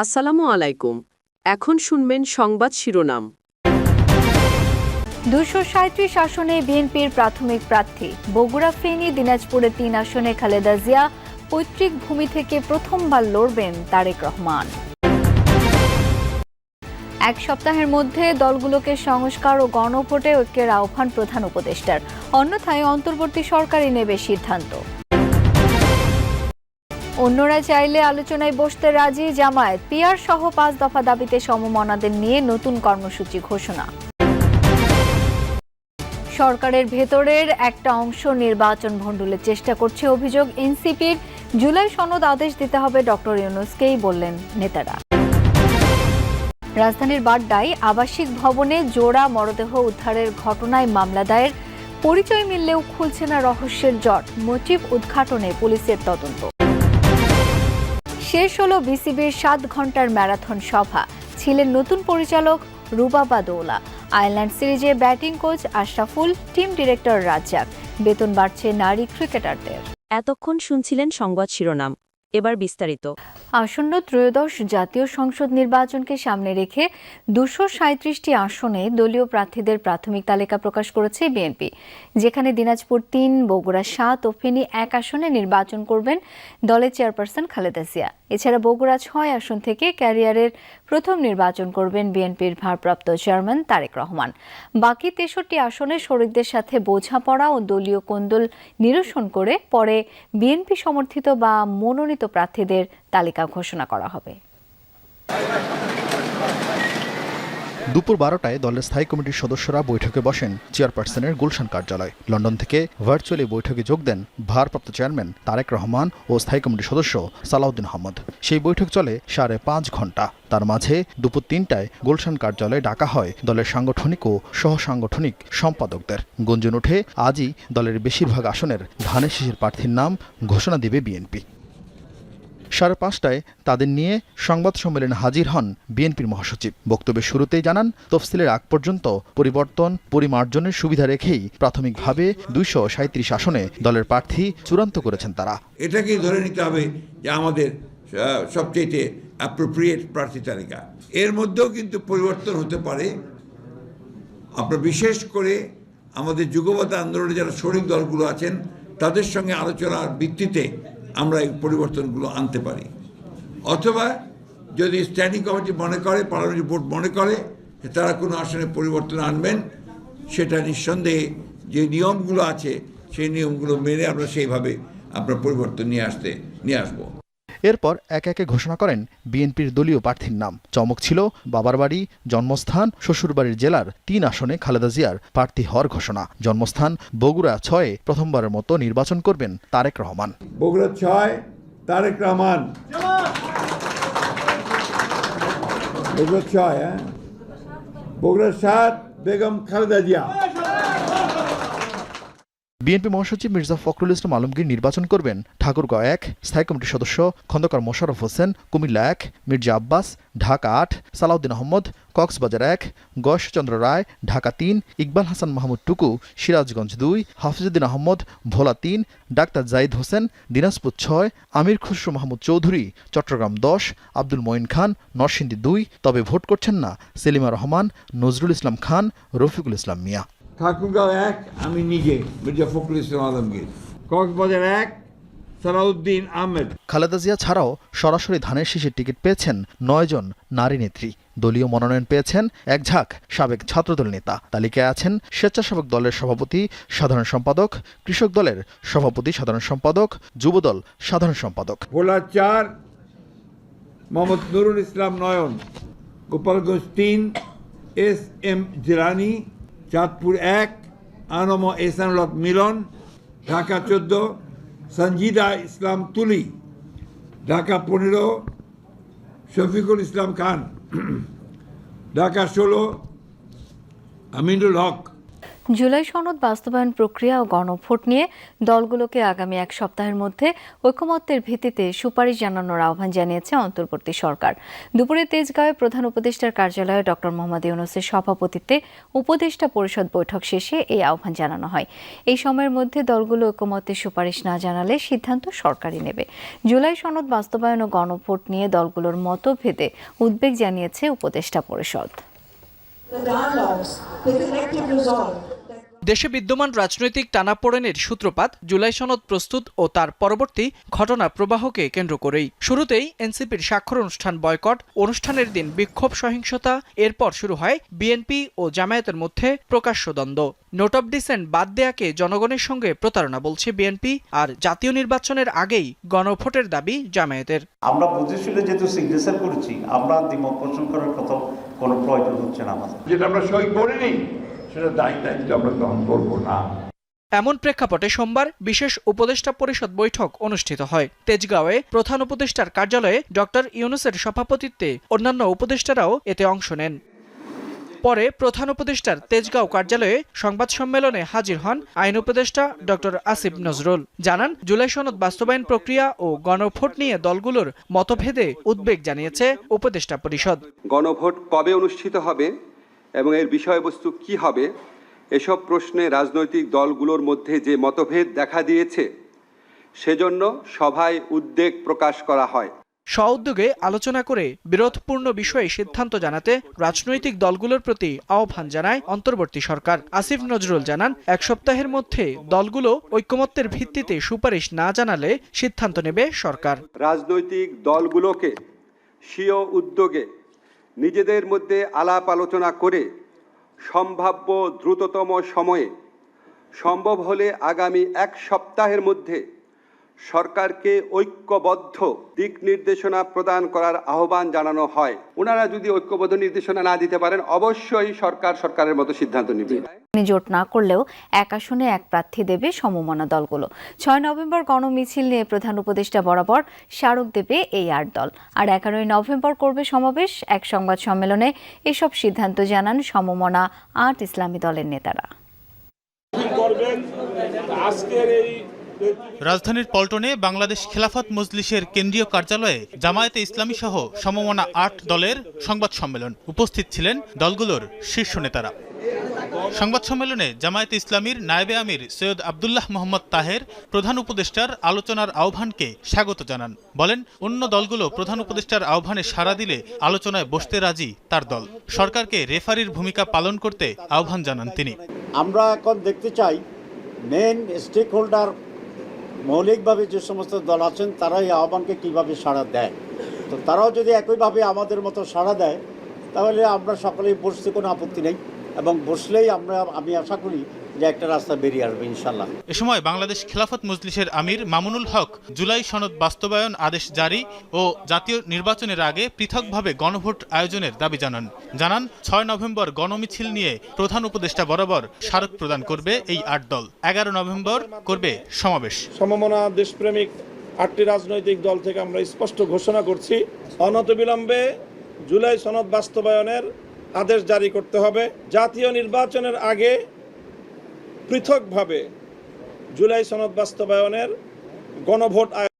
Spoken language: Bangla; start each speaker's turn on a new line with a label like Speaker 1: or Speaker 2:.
Speaker 1: আসসালামু আলাইকুম। এখন শুনবেন সংবাদ শিরোনাম।
Speaker 2: ২৩৭ আসনে বিএনপির প্রাথমিক প্রার্থী, বগুড়া, ফেনী, দিনাজপুরে ৩ আসনে খালেদা জিয়া, পৈতৃক ভূমি থেকে প্রথমবার লড়বেন তারেক রহমান। এক সপ্তাহের মধ্যে দলগুলোকে সংস্কার ও গণভোটে ঐক্যের আহ্বান প্রধান উপদেষ্টার, অন্যথায় অন্তর্বর্তী সরকারই নেবে সিদ্ধান্ত। অন্যরা চাইলে আলোচনায় বসতে রাজি জামায়াত, পিআর সহ ৫ দফা দাবিতে সমমনাদের নিয়ে নতুন কর্মসূচি ঘোষণা। সরকারের ভেতরের একটা অংশ নির্বাচন ভণ্ডুলের চেষ্টা করছে অভিযোগ এনসিপির। জুলাই সনদ আদেশ দিতে হবে ডক্টর ইউনূসকেই, বললেন নেতারা। রাজধানীর বাড্ডায় আবাসিক ভবনে জোড়া মরদেহ উদ্ধারের ঘটনায় মামলা দায়ের, পরিচয় মিললেও খুলছে না রহস্যের জট, মোটিভ উদ্ঘাটনে পুলিশের তদন্ত। শেষ হলো বিসিবির ৭ ঘন্টার ম্যারাথন সভা, ছিলেন নতুন পরিচালক রুবাবা দৌলা, আয়ারল্যান্ড সিরিজে batting coach Ashraful, team director Razzaque. বেতন বাড়ছে নারী ক্রিকেটারদের।
Speaker 1: এতক্ষণ শুনছিলেন সংবাদ শিরোনাম, এবার বিস্তারিত।
Speaker 2: আসন্ন ত্রয়োদশ জাতীয় সংসদ নির্বাচনকে সামনে রেখে ২৩৭টি আসনে দলীয় প্রার্থীদের প্রাথমিক তালিকা প্রকাশ করেছে বিএনপি, যেখানে দিনাজপুর ৩, বগুড়া ৭ ও ফেনী ১ আসনে নির্বাচন করবেন দলের চেয়ারপারসন খালেদা জিয়া। এছাড়া বগুড়া ৬ আসন থেকে ক্যারিয়ারের প্রথম নির্বাচন করবেন বিএনপির ভারপ্রাপ্ত চেয়ারম্যান তারেক রহমান। বাকি ৬৩ আসনে শরিকদের সাথে বোঝাপড়া ও দলীয় কোন্দল নিরসন করে পরে বিএনপি সমর্থিত বা মনোনীত প্রার্থীদের তালিকা ঘোষণা করা হবে।
Speaker 3: দুপুর ১২টায় দলের স্থায়ী কমিটির সদস্যরা বৈঠকে বসেন চেয়ারপারসনের গুলশান কার্যালয়। লন্ডন থেকে ভার্চুয়ালি বৈঠকে যোগ দেন ভারপ্রাপ্ত চেয়ারম্যান তারেক রহমান ও স্থায়ী কমিটির সদস্য সালাউদ্দিন আহমদ। সেই বৈঠক চলে ৫.৫ ঘণ্টা। তার মাঝে দুপুর ৩টায় গুলশান কার্যালয়ে ডাকা হয় দলের সাংগঠনিক ও সহসাংগঠনিক সম্পাদকদের। গুঞ্জন ওঠে আজই দলের বেশিরভাগ আসনের ধানের শীষের প্রার্থীর নাম ঘোষণা দিবে বিএনপি। ৫:৩০টায় তাদের নিয়ে সংবাদ সম্মেলনে হাজির হন বিএনপির মহাসচিব। বক্তব্যের শুরুতেই জানান, তফসিলের আগ পর্যন্ত পরিবর্তন পরিমার্জনের সুবিধা রেখেই প্রাথমিকভাবে ২৩৭ আসনে দলের প্রার্থী চূড়ান্ত করেছেন তারা।
Speaker 4: এটাকেই ধরে নিতে হবে যে আমাদের সবচেয়ে অ্যাপ্রোপ্রিয়েট প্রার্থী তালিকা। এর মধ্যেও কিন্তু পরিবর্তন হতে পারে। আপনার বিশেষ করে আমাদের যুগপৎ আন্দোলনে যারা শরিক দলগুলো আছেন তাদের সঙ্গে আলোচনার ভিত্তিতে আমরা এই পরিবর্তনগুলো আনতে পারি, অথবা যদি স্ট্যান্ডিং কমিটি মনে করে, পার্লামেন্টারি বোর্ড মনে করে যে তারা কোনো আসনে পরিবর্তন আনবেন, সেটা নিঃসন্দেহে যে নিয়মগুলো আছে সেই নিয়মগুলো মেনে আমরা সেইভাবে আপনার পরিবর্তন নিয়ে আসবো।
Speaker 3: এরপর একে একে ঘোষণা করেন বিএনপির দলীয় প্রার্থীর নাম। চমক ছিল বাবার বাড়ি, জন্মস্থান, শ্বশুরবাড়ির জেলার ৩ আসনে খালেদা জিয়ার প্রার্থী হওয়ার ঘোষণা। জন্মস্থান বগুড়া ৬-এ প্রথমবারের মতো নির্বাচন করবেন তারেক রহমান।
Speaker 4: বগুড়া ৬ তারেক রহমান, বগুড়া ৬, বগুড়া ৭ বেগম খালেদা জিয়া।
Speaker 3: বিএনপি মহাসচিব মির্জা ফখরুল ইসলাম আলমগীর নির্বাচন করবেন ঠাকুরগাঁও ১, স্থায়ী কমিটির সদস্য খন্দকার মোশাররফ হোসেন কুমিল্লা ১, মির্জা আব্বাস ঢাকা ৮, সালাউদ্দিন আহমদ কক্সবাজার ১, গয়েশচন্দ্র রায় ঢাকা ৩, ইকবাল হাসান মাহমুদ টুকু সিরাজগঞ্জ ২, হাফিজউদ্দিন আহমদ ভোলা ৩, ডাক্তার জাহিদ হোসেন দিনাজপুর ৬, আমির খুসরো মাহমুদ চৌধুরী চট্টগ্রাম ১০, আব্দুল মঈন খান নরসিংদী ২। তবে ভোট করছেন না সেলিমা রহমান, নজরুল ইসলাম খান, রফিকুল ইসলাম মিয়া।
Speaker 4: ঠাকুরগাঁও ১ আমি নিজে মির্জা ফখরুল ইসলাম আলমগীর, কক্সবাজার ১ সালাউদ্দিন আহমেদ।
Speaker 3: খালেদা জিয়া ছাড়াও সরাসরি ধানের শীষের টিকিট পেয়েছেন ৯ জন নারী নেত্রী। দলীয় মনোনয়ন পেয়েছেন এক ঝাঁক সাবেক ছাত্রদল নেতা। তালিকায় আছেন স্বেচ্ছাসেবক দলের সভাপতি, সাধারণ সম্পাদক, কৃষক দলের সভাপতি, সাধারণ সম্পাদক, যুবদল সাধারণ সম্পাদক।
Speaker 4: ভোলা ৪ মোহাম্মদ নুরুল ইসলাম নয়ন, গোপালগঞ্জ ৩ SM জিলানি, চাঁদপুর ১ আনম এহসানুল হক মিলন, ঢাকা ১৪ সঞ্জিদা ইসলাম তুলি, ঢাকা ১৫ শফিকুল ইসলাম খান, ঢাকা ১৬ আমিনুল হক।
Speaker 2: জুলাই সনদ বাস্তবায়ন প্রক্রিয়া ও গণভোট নিয়ে দলগুলোকে আগামী এক সপ্তাহের মধ্যে ঐকমত্যের ভিত্তিতে সুপারিশ জানানোর আহ্বান জানিয়েছে অন্তর্বর্তী সরকার। দুপুরে তেজগাঁওয়ে প্রধান উপদেষ্টার কার্যালয়ে ডক্টর মোহাম্মদ ইউনূসের সভাপতিত্বে উপদেষ্টা পরিষদ বৈঠক শেষে এই আহ্বান জানানো হয়। এই সময়ের মধ্যে দলগুলো ঐকমত্যের সুপারিশ না জানালে সিদ্ধান্ত সরকারই নেবে। জুলাই সনদ বাস্তবায়ন ও গণভোট নিয়ে দলগুলোর মতভেদে উদ্বেগ জানিয়েছে উপদেষ্টা পরিষদ।
Speaker 5: দেশে বিদ্যমান রাজনৈতিক টানাপোড়েনের সূত্রপাত জুলাই সনদ প্রস্তুত ও তার পরবর্তী ঘটনা প্রবাহকে কেন্দ্র করেই। শুরুতেই এনসিপির স্বাক্ষর অনুষ্ঠান বয়কট, অনুষ্ঠানের দিন বিক্ষোভ সহিংসতা, এরপর শুরু হয় বিএনপি ও জামায়াতের মধ্যে প্রকাশ্য দ্বন্দ্ব। নোট অব ডিসেন্ট বাদ দেয়াকে জনগণের সঙ্গে প্রতারণা বলছে বিএনপি, আর জাতীয় নির্বাচনের আগেই গণভোটের দাবি জামায়াতের।
Speaker 6: আমরা বুঝেছিলে যেহেতু সিগনেচার করেছি, আমরা দ্বিমত পোষণ করার কথা কোনো প্রয়োজন হচ্ছে না আমাদের।
Speaker 4: যেটা আমরা সই করিনি সেটা দায়িত্ব আমরা গ্রহণ করবো না।
Speaker 5: এমন প্রেক্ষাপটে সোমবার বিশেষ উপদেষ্টা পরিষদ বৈঠক অনুষ্ঠিত হয়। তেজগাঁওয়ে প্রধান উপদেষ্টার কার্যালয়ে ডক্টর ইউনূসের সভাপতিত্বে অন্যান্য উপদেষ্টারাও এতে অংশ নেন। পরে প্রধান উপদেষ্টার তেজগাঁও কার্যালয়ে সংবাদ সম্মেলনে হাজির হন আইন উপদেষ্টা ডক্টর আসিফ নজরুল। জানান, জুলাই সনদ বাস্তবায়ন প্রক্রিয়া ও গণভোট নিয়ে দলগুলোর মতভেদে উদ্বেগ জানিয়েছে উপদেষ্টা পরিষদ।
Speaker 7: গণভোট কবে অনুষ্ঠিত হবে এবং এর বিষয়বস্তু কি হবে, এসব প্রশ্নে রাজনৈতিক দলগুলোর মধ্যে যে মতভেদ দেখা দিয়েছে, সেজন্য সভায় উদ্বেগ প্রকাশ করা হয়।
Speaker 5: স্ব-উদ্যোগে আলোচনা করে বিরোধপূর্ণ বিষয়ে সিদ্ধান্ত জানাতে রাজনৈতিক দলগুলোর প্রতি আহ্বান জানায় অন্তর্বর্তী সরকার। আসিফ নজরুল জানান, এক সপ্তাহের মধ্যে দলগুলো ঐকমত্যের ভিত্তিতে সুপারিশ না জানালে সিদ্ধান্ত নেবে সরকার।
Speaker 7: রাজনৈতিক দলগুলোকে স্বীয় উদ্যোগে নিজেদের মধ্যে আলাপ আলোচনা করে সম্ভাব্য দ্রুততম সময়ে, সম্ভব হলে আগামী এক সপ্তাহের মধ্যে সরকারকে ঐক্যবদ্ধ দিক নির্দেশনা প্রদান করার আহ্বান জানানো হয়। ওনারা যদি ঐক্যবদ্ধ নির্দেশনা না দিতে পারেন, অবশ্যই সরকারের মতো সিদ্ধান্ত নেবে।
Speaker 2: জোট না করলেও এক আসনে এক প্রার্থী দেবে সমমনা দলগুলো। 6 নভেম্বর গণমিছিল নিয়ে প্রধান উপদেষ্টা বরাবর স্মারক দেবে এই 8 দল, আর 11 নভেম্বর করবে সমাবেশ। এক সংবাদ সম্মেলনে এসব সিদ্ধান্ত জানান সমমনা 8 ইসলামী দলের নেতারা।
Speaker 8: রাজধানীর পল্টনে বাংলাদেশ খেলাফত মজলিসের কেন্দ্রীয় কার্যালয়ে জামায়াতে ইসলামী সহ সমমনা 8 দলের সংবাদ সম্মেলন। উপস্থিত ছিলেন দলগুলোর শীর্ষ নেতারা। সংবাদ সম্মেলনে জামায়াতে ইসলামীর নায়েবে আমির সৈয়দ আব্দুল্লাহ মোহাম্মদ তাহের প্রধান উপদেষ্টার আলোচনার আহ্বানকে স্বাগত জানান। বলেন, অন্য দলগুলো প্রধান উপদেষ্টার আহ্বানে সাড়া দিলে আলোচনায় বসতে রাজি তার দল। সরকারকে রেফারির ভূমিকা পালন করতে আহ্বান জানান তিনি।
Speaker 6: আমরা এখন দেখতে চাই মেন স্টেক হোল্ডার মৌলিকভাবে যে সমস্ত দল আছেন তারা এই আহ্বানকে কীভাবে সাড়া দেয়। তো তারাও যদি একইভাবে আমাদের মতো সাড়া দেয়, তাহলে আমরা সকলেই বসতে কোনো আপত্তি নেই, এবং বসলেই আমি আশা করি যে একটা রাস্তা বেরিয়ে আসবে ইনশাল্লাহ।
Speaker 8: এ সময় বাংলাদেশ খেলাফত মজলিসের আমির মামুনুল হক জুলাই সনদ বাস্তবায়ন আদেশ জারি ও জাতীয় নির্বাচনের আগে পৃথকভাবে গণভোট আয়োজনের দাবি জানান। 6 নভেম্বর গণমিছিল নিয়ে প্রধান উপদেষ্টা বরাবর স্মারক প্রদান করবে এই 8 দল। 11 নভেম্বর করবে সমাবেশ।
Speaker 9: সমমনা দেশপ্রেমিক 8টি রাজনৈতিক দল থেকে আমরা স্পষ্ট ঘোষণা করছি, অনতিবিলম্বে জুলাই সনদ বাস্তবায়নের আদেশ জারি করতে হবে। জাতীয় নির্বাচনের আগে পৃথকভাবে জুলাই সনদ বাস্তবায়নের গণভোট